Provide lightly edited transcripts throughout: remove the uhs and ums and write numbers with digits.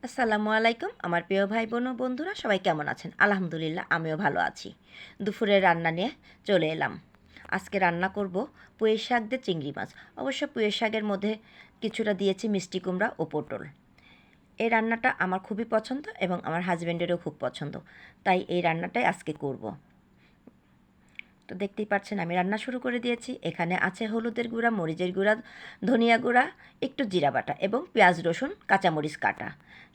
আসসালামু আলাইকুম আমার প্রিয় ভাই বোন ও বন্ধুরা সবাই কেমন আছেন? আলহামদুলিল্লাহ আমিও ভালো আছি। দুপুরের রান্না নিয়ে চলে এলাম। আজকে রান্না করব পুঁই শাক দিয়ে চিংড়ি মাছ। অবশ্য পুঁই শাকের মধ্যে কিছুটা দিয়েছি মিষ্টি কুমড়া ও পটল। এই রান্নাটা আমার খুবই পছন্দ এবং আমার হাজব্যান্ডেরও খুব পছন্দ, তাই এই রান্নাটাই আজকে করব। তো দেখতেই পাচ্ছেন আমি রান্না শুরু করে দিয়েছি। এখানে আছে হলুদের গুঁড়া, মরিচের গুঁড়া, ধনিয়া গুঁড়া, একটু জিরা বাটা এবং পেঁয়াজ রসুন কাঁচামরিচ কাটা।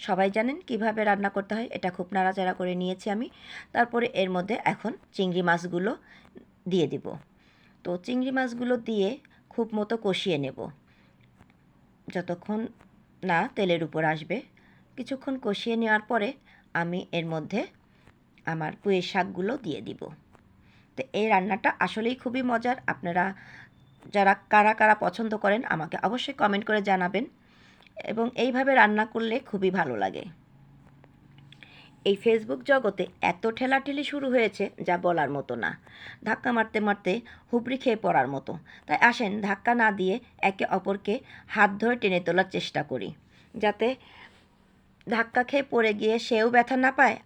সবাই জানেন কিভাবে রান্না করতে হয়। এটা খুব নাড়াচাড়া করে নিয়েছি আমি। তারপরে এর মধ্যে এখন চিংড়ি মাছগুলো দিয়ে দিব। তো চিংড়ি মাছগুলো দিয়ে খুব মতো কষিয়ে নেব যতক্ষণ না তেলের উপর আসবে। কিছুক্ষণ কষিয়ে নেওয়ার পরে আমি এর মধ্যে আমার পুঁই শাকগুলো দিয়ে দিব। তো এই রান্নাটা আসলেই খুবই মজার। আপনারা যারা কারা কারা পছন্দ করেন আমাকে অবশ্যই কমেন্ট করে জানাবেন, এবং এইভাবে রান্না করলে খুবই ভালো লাগে। এই ফেসবুক জগতে এত ঠেলাঠেলি শুরু হয়েছে যা বলার মতো না। ধাক্কা মারতে মারতে হুবড়ি খেয়ে পড়ার মতো। তাই আসেন ধাক্কা না দিয়ে একে অপরকে হাত ধরে টেনে তোলার চেষ্টা করি, যাতে ধাক্কা খেয়ে পড়ে গিয়ে সেও ব্যথা না পায়,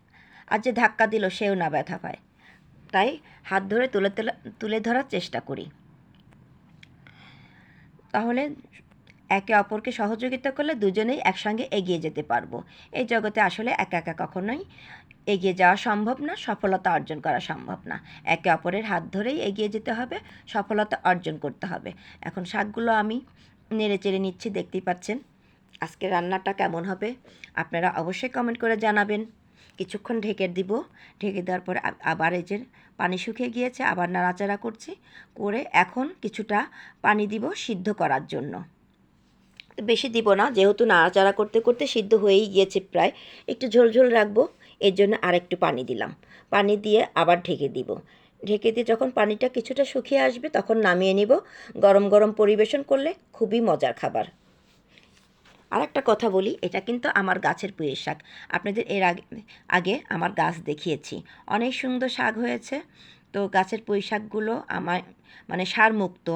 আর যে ধাক্কা দিল সেও না ব্যথা পায়। তাই হাত ধরে তুলে ধরার চেষ্টা করি। তাহলে একে অপরকে সহযোগিতা করলে দুজনেই একসঙ্গে এগিয়ে যেতে পারবো। এই জগতে আসলে একা একা কখনোই এগিয়ে যাওয়া সম্ভব না, সফলতা অর্জন করা সম্ভব না। একে অপরের হাত ধরেই এগিয়ে যেতে হবে, সফলতা অর্জন করতে হবে। এখন শাকগুলো আমি নেড়ে চেড়ে নিচ্ছি, দেখতেই পাচ্ছেন। আজকে রান্নাটা কেমন হবে আপনারা অবশ্যই কমেন্ট করে জানাবেন। কিছুক্ষণ ঢেকে দিব। ঢেকে দেওয়ার পরে আবার এই যে পানি শুকিয়ে গিয়েছে, আবার নাড়াচাড়া করছি। করে এখন কিছুটা পানি দিব সিদ্ধ করার জন্য। বেশি দিব না, যেহেতু নাড়াচাড়া করতে করতে সিদ্ধ হয়েই গিয়েছে প্রায়। একটু ঝোল রাখবো, এর জন্য আরেকটু পানি দিলাম। পানি দিয়ে আবার ঢেকে দিব। ঢেকে দিয়ে যখন পানিটা কিছুটা শুকিয়ে আসবে তখন নামিয়ে নিব। গরম গরম পরিবেশন করলে খুবই মজার খাবার। আরেকটা কথা বলি, এটা কিন্তু আমার গাছের পুঁই শাক। আপনাদের এর আগে আগে আমার গাছ দেখিয়েছি, অনেক সুন্দর শাক হয়েছে। তো গাছের পুঁই শাকগুলো আমার মানে সারমুক্ত,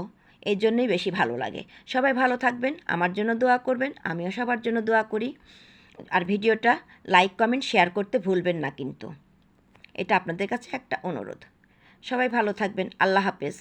এই জন্যই বেশি ভালো লাগে। সবাই ভালো থাকবেন, আমার জন্য দোয়া করবেন, আমিও সবার জন্য দোয়া করি। আর ভিডিওটা লাইক কমেন্ট শেয়ার করতে ভুলবেন না কিন্তু। এটা আপনাদের কাছে একটা অনুরোধ। সবাই ভালো থাকবেন। আল্লাহ হাফেজ।